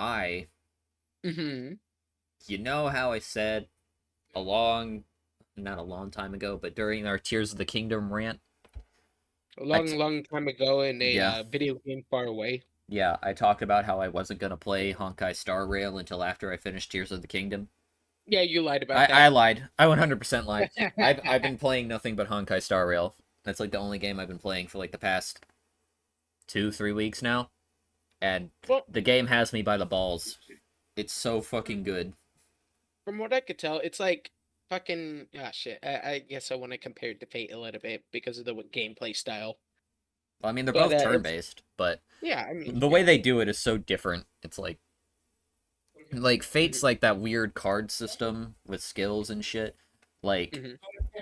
I, Mm-hmm. you know how I said not a long time ago, but during our Tears of the Kingdom rant, A I long, t- long time ago in a yeah, video game far away. yeah, I talked about how I wasn't gonna play Honkai Star Rail until after I finished Tears of the Kingdom. Yeah, you lied about I that. lied. I 100% lied. I've been playing nothing but Honkai Star Rail. That's like the only game I've been playing for like the past 2 3 weeks now, and Well, the game has me by the balls. It's so fucking good. from what I could tell, it's like fucking shit. I guess I want to compare it to Fate a little bit because of the gameplay style. I mean, they're But both turn it's based, but yeah, I mean, the way yeah. they do it is so different. It's like Fate's Hmm. like that weird card system with skills and shit. Like Hmm.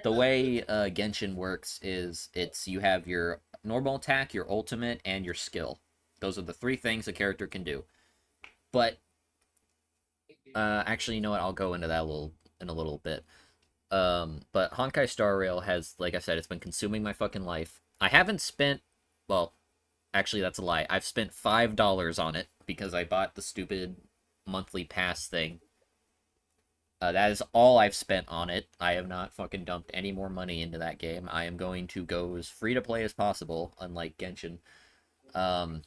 the way Genshin works is it's you have your normal attack, your ultimate, and your skill. Those are the three things a character can do. But actually, you know what? I'll go into that in a little bit. But Honkai Star Rail has, like I said, it's been consuming my fucking life. I haven't spent, well, actually, that's a lie. I've spent $5 on it because I bought the stupid monthly pass thing. That is all I've spent on it. I have not fucking dumped any more money into that game. I am going to go as free to play as possible, unlike Genshin. Um,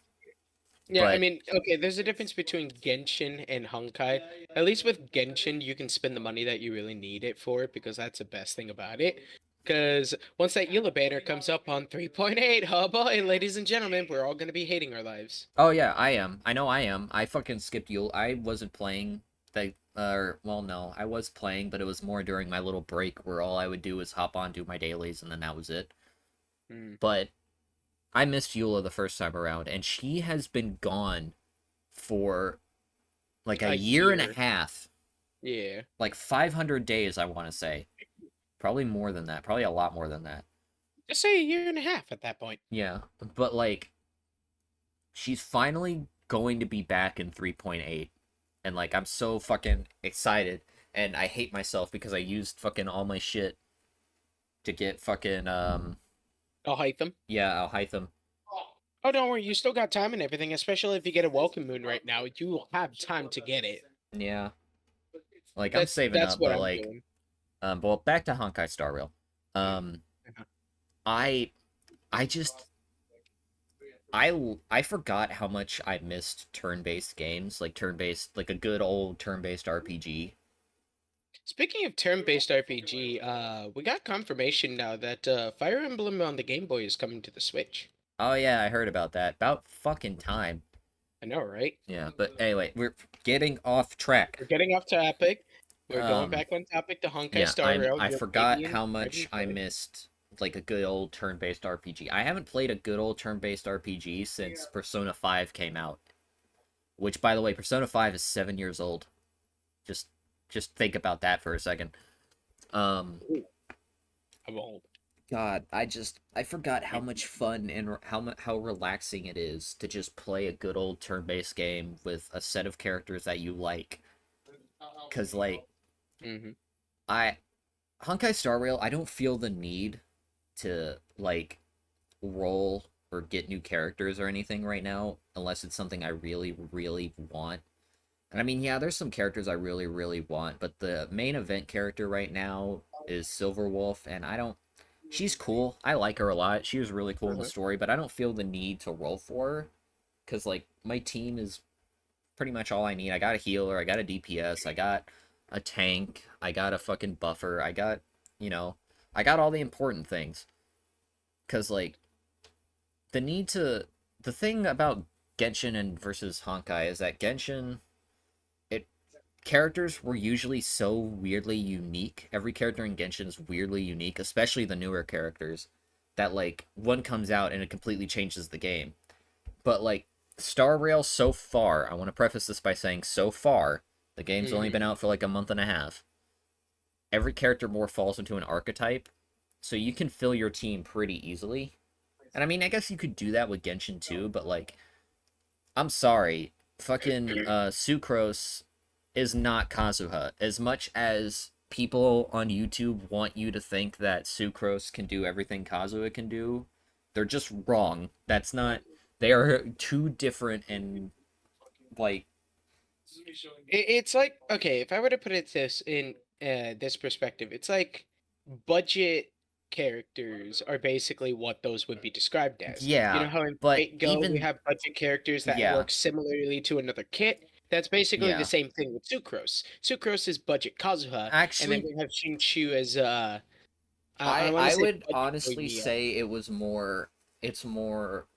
Yeah, I but mean, okay, there's a difference between Genshin and Honkai. At least with Genshin, you can spend the money that you really need it for because that's the best thing about it. Because once that Eula banner comes up on 3.8, oh boy, ladies and gentlemen, we're all going to be hating our lives. oh yeah, I am. I know I am. I fucking skipped Yule. I wasn't playing. Well, no, I was playing, but it was more during my little break where all I would do was hop on, do my dailies, and then that was it. Hmm. But I missed Eula the first time around, and she has been gone for like a A year and a year. half, Yeah. like 500 days, I want to say. Probably more than that. Probably a lot more than that. Just say a year and a half at that point. Yeah, but like she's finally going to be back in 3.8, and like I'm so fucking excited, and I hate myself because I used fucking all my shit to get fucking I'll hype them. yeah, Alhytham. Oh, don't worry, you still got time and everything, especially if you get a welcome moon right now. You will have time to get it. Yeah, like I'm That's saving that's up, what but I'm like doing. well, back to Honkai Star Rail. Um I I just I forgot how much I missed turn-based games, like turn-based, like a good old turn-based RPG. Speaking of turn-based RPG, we got confirmation now that Fire Emblem on the Game Boy is coming to the Switch. Oh yeah, I heard about that. About fucking time. I know, right? Yeah, but anyway, we're getting off track. We're getting off topic. We're going Um, back on topic to Honkai yeah, Star Rail, I your forgot Canadian how much driving I toy. missed like a good old turn-based RPG. I haven't played a good old turn-based RPG since Persona 5 came out. Which, by the way, Persona 5 is 7 years old. Just just think about that for a second. Um, Ooh, I'm old. God, I forgot how much fun and how relaxing it is to just play a good old turn-based game with a set of characters that you like. Cause like Hmm. I Honkai Star Rail, I don't feel the need to like roll or get new characters or anything right now, unless it's something I really, really want. And I mean, yeah, there's some characters I really, really want, but the main event character right now is Silverwolf, and I don't. She's cool. I like her a lot. She was really cool in the Uh-huh. story, but I don't feel the need to roll for her because like my team is pretty much all I need. I got a healer, I got a DPS, I got a tank, I got a fucking buffer, I got, you know, I got all the important things. Cause like the need to the thing about Genshin and versus Honkai is that Genshin it characters were usually so weirdly unique. Every character in Genshin is weirdly unique, especially the newer characters. That like one comes out and it completely changes the game. But like Star Rail so far, I want to preface this by saying so far, the game's only been Hmm. out for like a month and a half. Every character more falls into an archetype, so you can fill your team pretty easily. And I mean, I guess you could do that with Genshin too, but like, I'm sorry, fucking Sucrose is not Kazuha. As much as people on YouTube want you to think that Sucrose can do everything Kazuha can do, they're just wrong. That's not. They are two different and like It's like, okay, if I were to put it this in this perspective, it's like budget characters are basically what those would be described as. You know Yeah, how in but Fate Go we even have budget characters that yeah, work similarly to another kit? That's basically the yeah. same thing with Sucrose. Sucrose is budget Kazuha, and then Actually, we have Shinchu as I want to I say would budget honestly Boimiya. say it was more. It's more.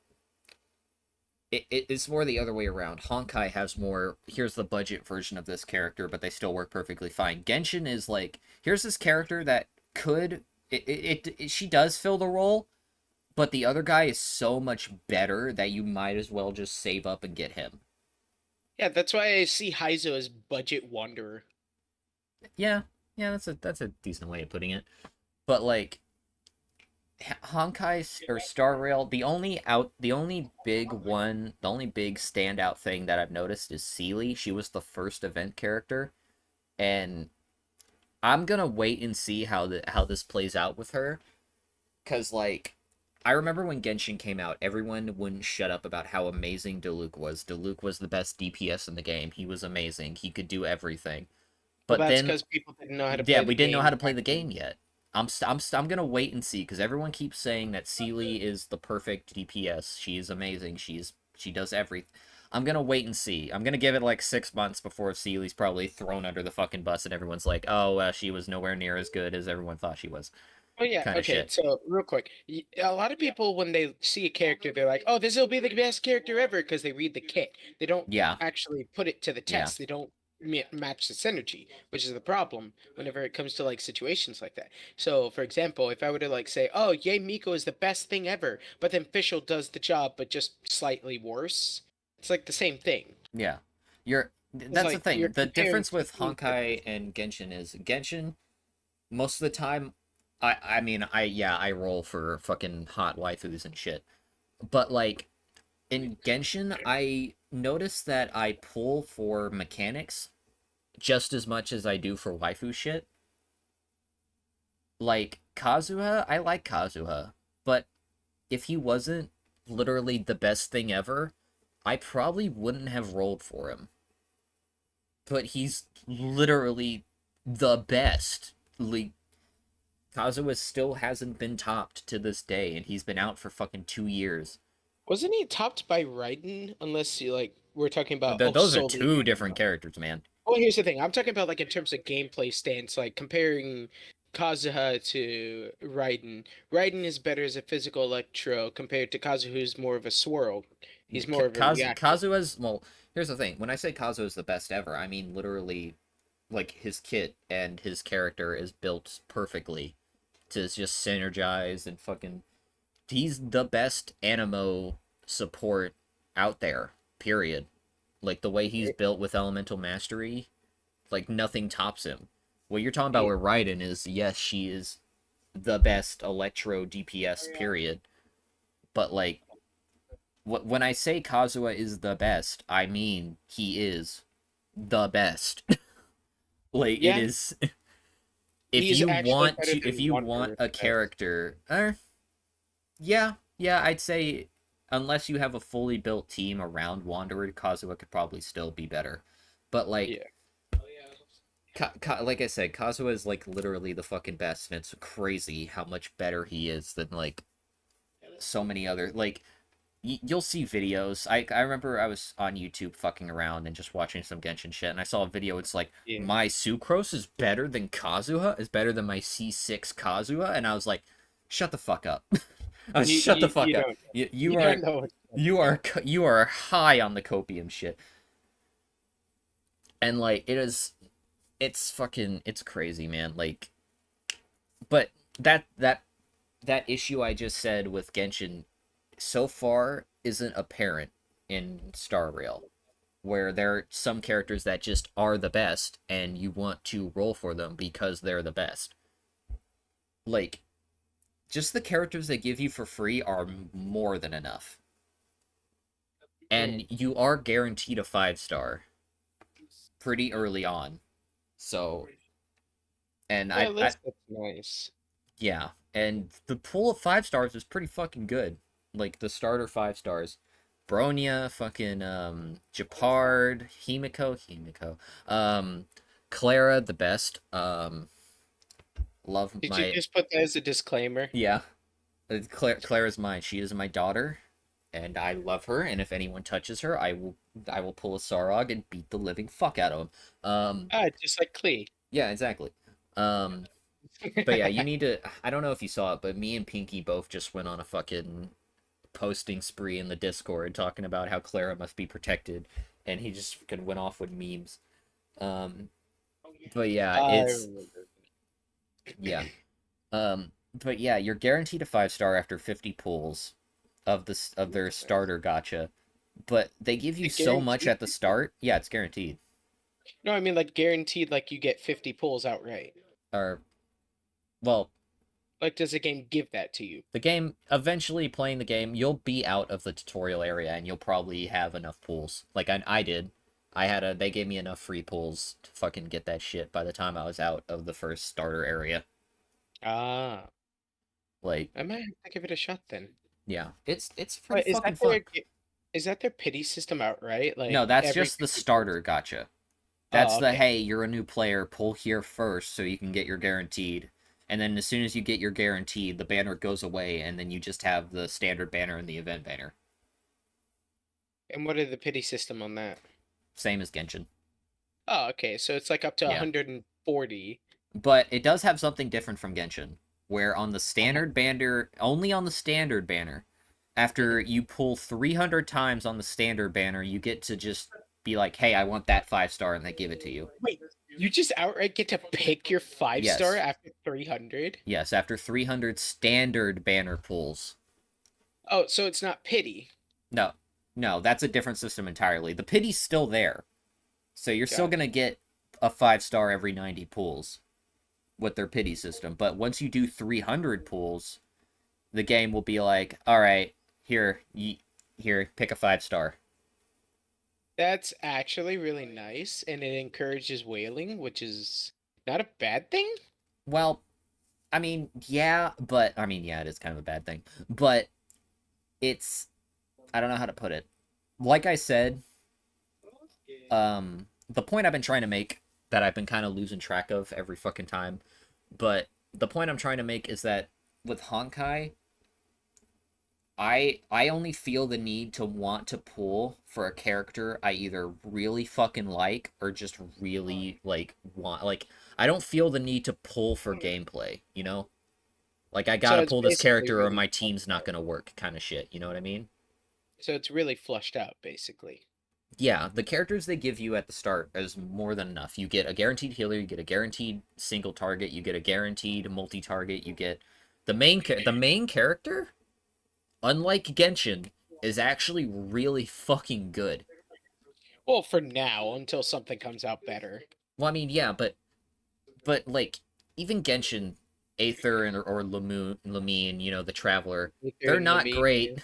It's more the other way around. Honkai has more. Here's the budget version of this character, but they still work perfectly fine. Genshin is like, here's this character that could. She does fill the role, but the other guy is so much better that you might as well just save up and get him. Yeah, that's why I see Heizo as budget Wanderer. Yeah, yeah, that's a decent way of putting it. But like Honkai or Star Rail, the only big one, the only big standout thing that I've noticed is Seely. She was the first event character, and I'm gonna wait and see how this plays out with her, cause like I remember when Genshin came out, everyone wouldn't shut up about how amazing Diluc was. Diluc was the best DPS in the game. He was amazing. He could do everything. Well, But that's then because people didn't know how to yeah, play the we didn't know how game to play back the game then. yet. I'm gonna wait and see because everyone keeps saying that Seely is the perfect DPS. She is amazing. She does everything. I'm gonna wait and see. I'm gonna give it like 6 months before Seely's probably thrown under the fucking bus and everyone's like, oh, she was nowhere near as good as everyone thought she was. Oh yeah, Kind of okay. shit. So real quick, a lot of people when they see a character, they're like, "Oh, this will be the best character ever," because they read the kit. They don't Yeah, actually put it to the yeah, test. They don't match the synergy, which is the problem whenever it comes to like situations like that. So, for example, if I were to like say, "Oh, Yay Miko is the best thing ever," but then Fischl does the job, but just slightly worse, it's like the same thing. yeah. You're It's that's the like you're thing. The comparing difference two with teams Honkai and Genshin is Genshin most of the time I mean I roll for fucking hot waifus and shit. But like in Genshin, I notice that I pull for mechanics just as much as I do for waifu shit. Like Kazuha, I like Kazuha, but if he wasn't literally the best thing ever, I probably wouldn't have rolled for him. But he's literally the best. Like Kazuha still hasn't been topped to this day, and he's been out for fucking 2 years. Wasn't he topped by Raiden? Unless you like, we're talking about Those are solely two different gameplay. characters, man. Well, here's the thing. I'm talking about like in terms of gameplay stance, like comparing Kazuha to Raiden. Raiden is better as a physical electro compared to Kazuha, who's more of a swirl. He's more of a reactor. Kazuha's well. Here's the thing: when I say Kazuha's the best ever, I mean literally, like his kit and his character is built perfectly to just synergize and fucking. He's the best animo support out there. Period. Like the way he's built with elemental mastery, like nothing tops him. What you're talking about Yeah. with Raiden is yes, she is the best electro DPS. Period. But like when I say Kazuha is the best, I mean he is the best. Like it Yeah, is. he's actually better If than you want Wanderer a for us. character, yeah, yeah, I'd say unless you have a fully built team around Wanderer, Kazuha could probably still be better. But like, Yeah. like I said, Kazuha is like literally the fucking best, and it's crazy how much better he is than like so many other like you'll see videos. I remember I was on YouTube fucking around and just watching some Genshin shit, and I saw a video. It's like Yeah. my Sucrose is better than Kazuha, is better than my C6 Kazuha, and I was like, shut the fuck up. I was shut the fuck You up. don't You you are don't know what you're talking you about. are you are high on the copium shit, and like it's fucking it's crazy, man. Like, but that issue I just said with Genshin so far isn't apparent in Star Rail, where there are some characters that just are the best and you want to roll for them because they're the best. Like, just the characters they give you for free are more than enough. Yeah. And you are guaranteed a 5 star pretty early on. So, and Well, at least that's nice. yeah, and the pool of 5 stars is pretty fucking good. Like the starter 5 stars. Bronya, fucking Japard, Himiko, um, Clara, the best. Love Did you my just put that as a disclaimer? yeah. Clara's mine. She is my daughter, and I love her. And if anyone touches her, I will pull a Sarog and beat the living fuck out of him. Ah, just like Klee. Yeah, exactly. Um, but yeah, you need to. I don't know if you saw it, but me and Pinky both just went on a fucking posting spree in the Discord talking about how Clara must be protected, and he just fucking went off with memes. Um, but yeah, I it's remember. yeah. But yeah, you're guaranteed a 5 star after 50 pulls of their starter gacha, but they give you Is it so much guaranteed? at the start. Yeah, it's guaranteed. No, I mean like guaranteed, like you get 50 pulls outright. Or well, Like, does the game give that to you? the game eventually playing the game, you'll be out of the tutorial area and you'll probably have enough pulls. Like I did. They gave me enough free pulls to fucking get that shit by the time I was out of the first starter area. Ah, Like, I might have to give it a shot then. yeah, it's pretty But fucking fun. is that their pity system outright? No, Like that's every just the 50 pulls? starter gotcha. That's Oh, the okay. hey, you're a new player, pull here first so you can get your guaranteed. And then as soon as you get your guaranteed, the banner goes away, and then you just have the standard banner and the event banner. And what are the pity system on that? Same as Genshin. Oh, okay. So it's like up to Yeah. 140. But it does have something different from Genshin, where on the Uh-huh. standard banner, only on the standard banner, after Mhm. you pull 300 times on the standard banner, you get to just be like, hey, I want that 5 star, and they give it to you. Wait, you just outright get to pick your 5 star Yes. after 300? Yes, after 300 standard banner pulls. Oh, so it's not pity. No, no, that's a different system entirely. The pity's still there, so you're still Gotcha. gonna get a 5 star every 90 pulls with their pity system. But once you do 300 pulls, the game will be like, all right, here, pick a 5 star. That's actually really nice, and it encourages whaling, which is not a bad thing. Well, yeah, it is kind of a bad thing, but it's I don't know how to put it. Like I said, the point I've been trying to make that I've been kind of losing track of every fucking time, but the point I'm trying to make is that with Honkai, I only feel the need to want to pull for a character I either really fucking like or just really like want. Like I don't feel the need to pull for gameplay, you know? Like I So gotta it's pull this basically character or really my team's not gonna work kind of shit, you know what I mean? so it's really flushed out, basically. Yeah, the characters they give you at the start is more than enough. You get a guaranteed healer, you get a guaranteed single target, you get a guaranteed multi-target, you get the main character, unlike Genshin, is actually really fucking good. Well, for now, until something comes out better. Well, I mean, yeah, but like even Genshin, Aether or Lamine, the Traveler, Ether they're and not Lamine, great. yeah.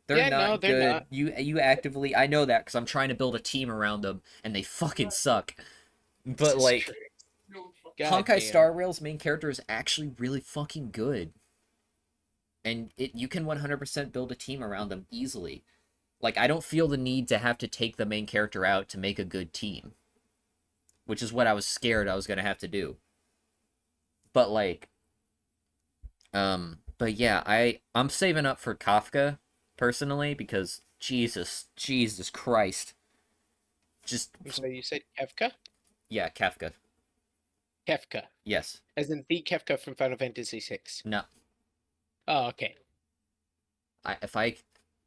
They're Yeah, no, not they're good. not. You actively, I know that because I'm trying to build a team around them, and they fucking suck. But Jesus like Christ. God Honkai damn. Star Rail's main character is actually really fucking good, and you can 100% build a team around them easily. Like I don't feel the need to have to take the main character out to make a good team, which is what I was scared I was gonna have to do. But like, but yeah, I'm saving up for Kafka personally because Jesus Christ, just I'm sorry, you said Kefka? yeah, Kafka. Kefka. Yes. As in the Kefka from Final Fantasy VI. No. Oh, okay. If I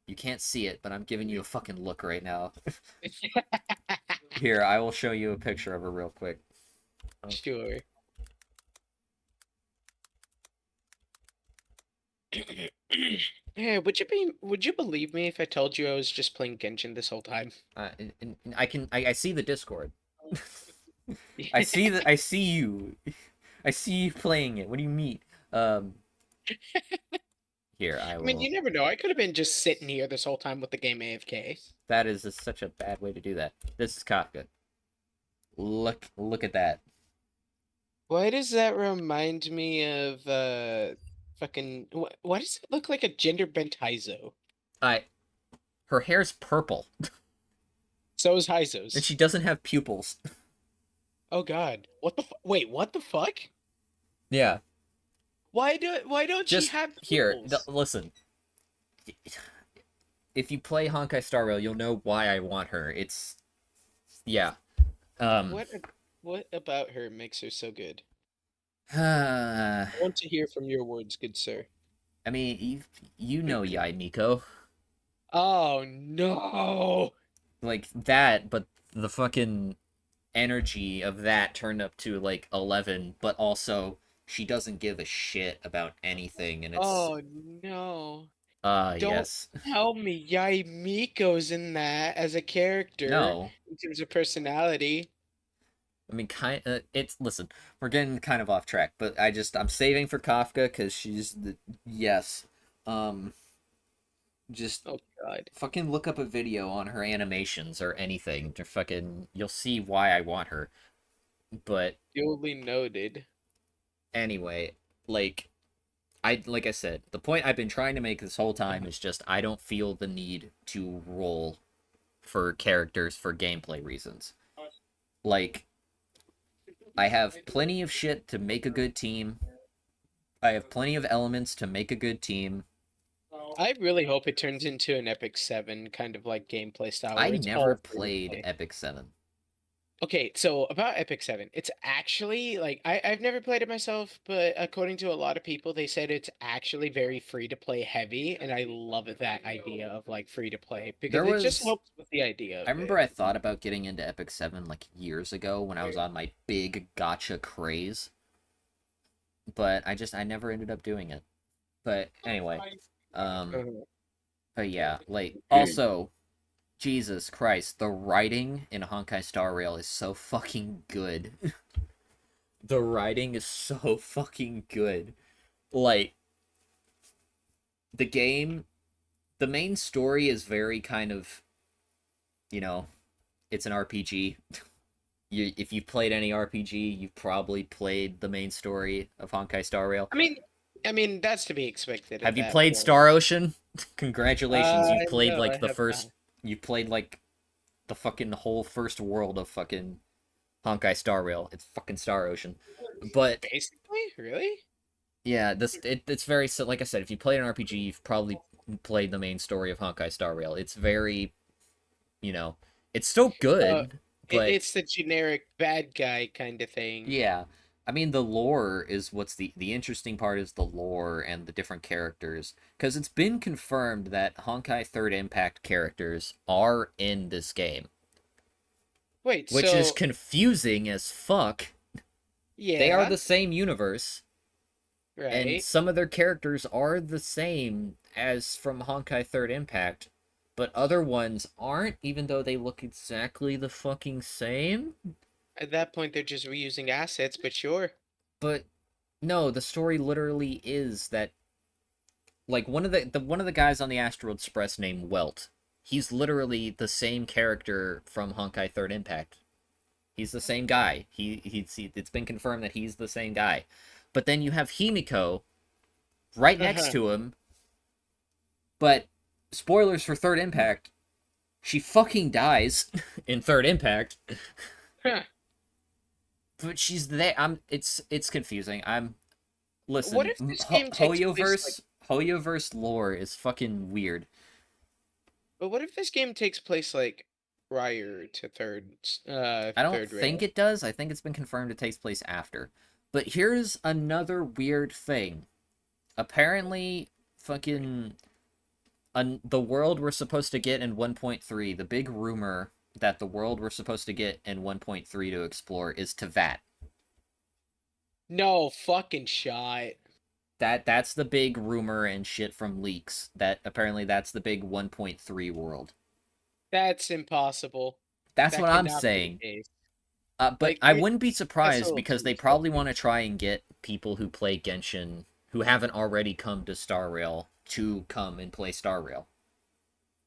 you can't see it, but I'm giving you a fucking look right now. Here, I will show you a picture of her real quick. Oh. Sure. Yeah, would you believe me if I told you I was just playing Genshin this whole time? I see the Discord. I see you. I see you playing it. What do you mean? Um, here I I mean, will. you never know. I could have been just sitting here this whole time with the game AFK. That is such a bad way to do that. This is Kafka. Look at that. Why does that remind me of fucking why does it look like a gender bent Heizo? I Her hair's purple, So is and Heizo's. she doesn't have pupils. Oh God. Wait, what the fuck? Yeah, Why don't she just have here. pupils? Listen, if you play Honkai Star Rail, you'll know why I want her. It's yeah. Um, What what about her makes her so good? I I want to hear from your words, good sir. mean, you know Yai Miko, Oh no. like that, but the fucking energy of that turned up to like 11, but also she doesn't give a shit about anything, and it's Oh no. Don't yes. tell me Yai Miko's in that as a character No, in terms of personality. I mean, it's listen, we're getting kind of off track, but I'm saving for Kafka because she's the yes. Um, just Oh God. fucking look up a video on her animations or anything. To fucking, you'll see why I want her. But Duly noted. anyway, like like I said, the point I've been trying to make this whole time is just I don't feel the need to roll for characters for gameplay reasons. Like I have plenty of shit to make a good team. I have plenty of elements to make a good team. I really hope it turns into an Epic 7 kind of like gameplay style I where it's never all free to played play. Epic 7. Okay, so about Epic 7, it's actually like I've never played it myself, but according to a lot of people, they said it's actually very free to play heavy, and I love that idea of like free to play because There it just was helps with the idea I of remember it. I thought about getting into Epic 7 like years ago when I was on my big gacha craze, but I never ended up doing it. But anyway, um Uh, but yeah, like also Jesus Christ, the writing in Honkai Star Rail is so fucking good. The writing is so fucking good. Like the game, the main story is very kind of, you know, it's an RPG. If you've played any RPG, you've probably played the main story of Honkai Star Rail. I mean, I mean that's to be expected at Have you that played point. Star Ocean? Congratulations, you've played No, I like the have first. not. You played like the fucking whole first world of fucking Honkai Star Rail. It's fucking Star Ocean. But Basically, really? yeah, it's very like I said. If you played an RPG, you've probably played the main story of Honkai Star Rail. It's very, you know, it's still Uh, good, but it's the generic bad guy kind of thing. yeah. I mean, the lore is what's the interesting part is the lore and the different characters because it's been confirmed that Honkai Third Impact characters are in this game, Wait, which is so confusing as fuck. They are yeah, the same universe, and right. some of their characters are the same as from Honkai Third Impact, but other ones aren't, even though they look exactly the fucking same. At that point, they're just reusing assets, but sure. But no, the story literally is that like one of the guys on the Astral Express named Welt. He's literally the same character from Honkai Third Impact. He's the same guy. It's been confirmed that he's the same guy. But then you have Himiko right next Uh-huh. to him. But spoilers for Third Impact, she fucking dies in Third Impact. Huh. But she's there. It's confusing. What Listen, if this game takes place like? Hoyoverse lore is fucking weird. But what if this game takes place like prior to I don't third think rail? it does. I think it's been confirmed it takes place after. But here's another weird thing. Apparently, fucking the world we're supposed to get in 1.3, the big rumor that the world we're supposed to get in 1.3 to explore is Teyvat. No fucking shot. That's the big rumor and shit from leaks. That apparently that's the big 1.3 world. That's impossible. That's That what I'm cannot be the saying. case. But Like I wouldn't be that's a surprised little because too they probably sketchy. want to try and get people who play Genshin who haven't already come to Star Rail to come and play Star Rail.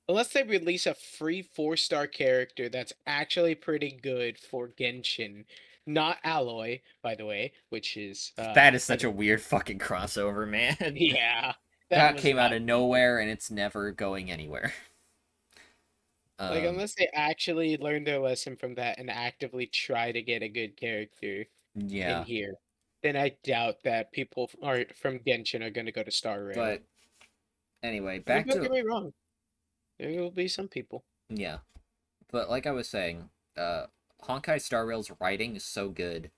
Unless they release a free 4-star character that's actually pretty good for Genshin, not Alloy, by the way, which is That is such an a weird fucking crossover, man. yeah, that That was came out not of weird. nowhere and it's never going anywhere. Like Um, unless they actually learn their lesson from that and actively try to get a good character in yeah, here, then I doubt that people are from Genshin are gonna go to Star Rail. but anyway, I mean, back don't to get me wrong. There will be some people. yeah. But like I was saying, Honkai Star Rail's writing is so good.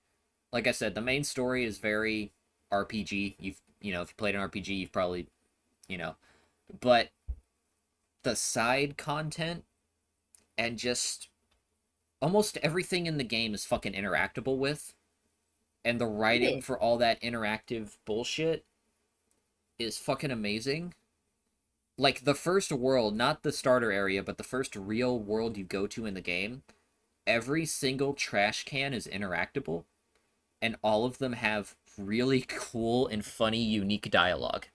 Like I said, the main story is very RPG. If you played an RPG, you've probably you know, but the side content and just almost everything in the game is fucking interactable with, and the writing Really? for all that interactive bullshit is fucking amazing. Like the first world, not the starter area, but the first real world you go to in the game, every single trash can is interactable, and all of them have really cool and funny, unique dialogue.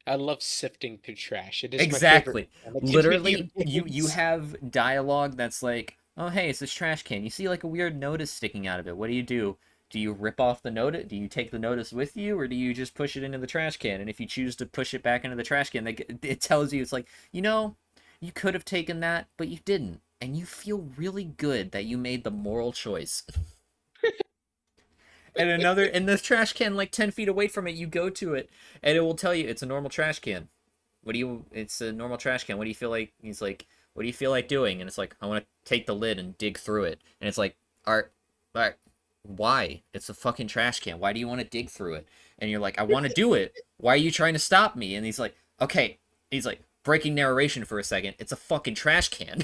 I love sifting through trash. It is my favorite Exactly. mechanic in video Literally, you games. have dialogue that's like, "Oh, hey, it's this trash can. You see like a weird notice sticking out of it. What do you do? Do you rip off the notice? Do you take the notice with you, or do you just push it into the trash can? And if you choose to push it back into the trash can, it tells you it's like, you could have taken that, but you didn't, and you feel really good that you made the moral choice." And this trash can like 10 feet away from it, you go to it, and it will tell you it's a normal trash can. It's a normal trash can. What do you feel like? He's like, what do you feel like doing? And it's like, I want to take the lid and dig through it. And it's like, all right, why? It's a fucking trash can. Why do you want to dig through it? And you're like, I want to do it. Why are you trying to stop me? And he's like, okay. He's like, breaking narration for a second. It's a fucking trash can.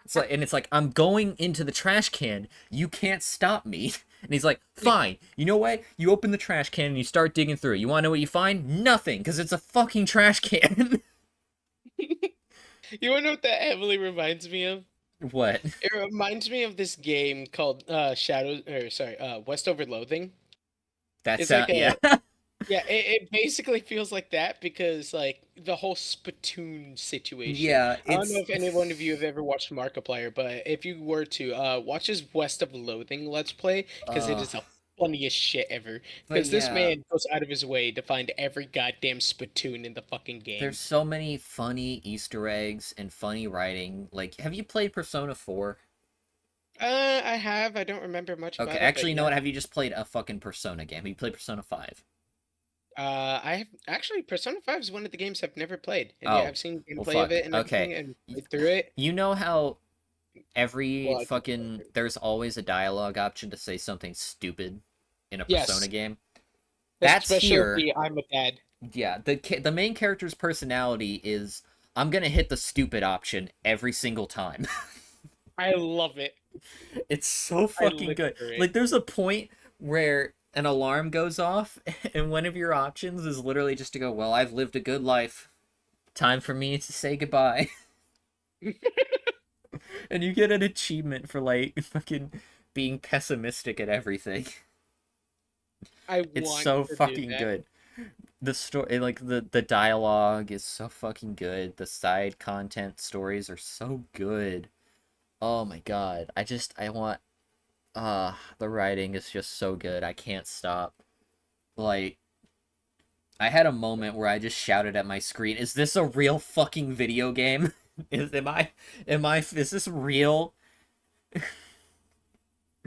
It's like I'm going into the trash can. You can't stop me. And he's like, fine. You know what? You open the trash can and you start digging through it. You want to know what you find? Nothing, because it's a fucking trash can. You wanna know what that heavily reminds me of? What? It reminds me of this game called West Over Loathing. That's It's like yeah. a Yeah, it basically feels like that because like the whole Splatoon situation. Yeah, I don't know it's if any one of you have ever watched Markiplier, but if you were to watch his West of Loathing Let's Play because it uh is the funniest shit ever. but Because this yeah, man goes out of his way to find every goddamn Splatoon in the fucking there's game. so many funny Easter eggs and funny writing. Like, have you played Persona 4? I have. I don't remember much Okay, about it, but actually, you know yeah. what? Have you just played a fucking Persona game? Have you played Persona 5? I have actually Persona 5 is one of the games I've never played, and yet Oh, I've seen well, gameplay of fuck. it and Okay. everything and Y- played through it. You know how every Well, I think fucking there's always a dialogue option to say something stupid in a Persona yes, game? That's especially here. the I'm a dad. Yeah, the main character's personality is I'm gonna hit the stupid option every single time. I love it. It's so I fucking live good. for it. Like there's a point where an alarm goes off and one of your options is literally just to go, "Well, I've lived a good life. Time for me to say goodbye." And you get an achievement for like fucking being pessimistic at everything. I It's want so to do fucking that. good. The story, like the dialogue is so fucking good. The side content stories are so good. Oh my god. I want the writing is just so good. I can't stop. Like I had a moment where I just shouted at my screen, "Is this a real fucking video game? Is am I is this real?"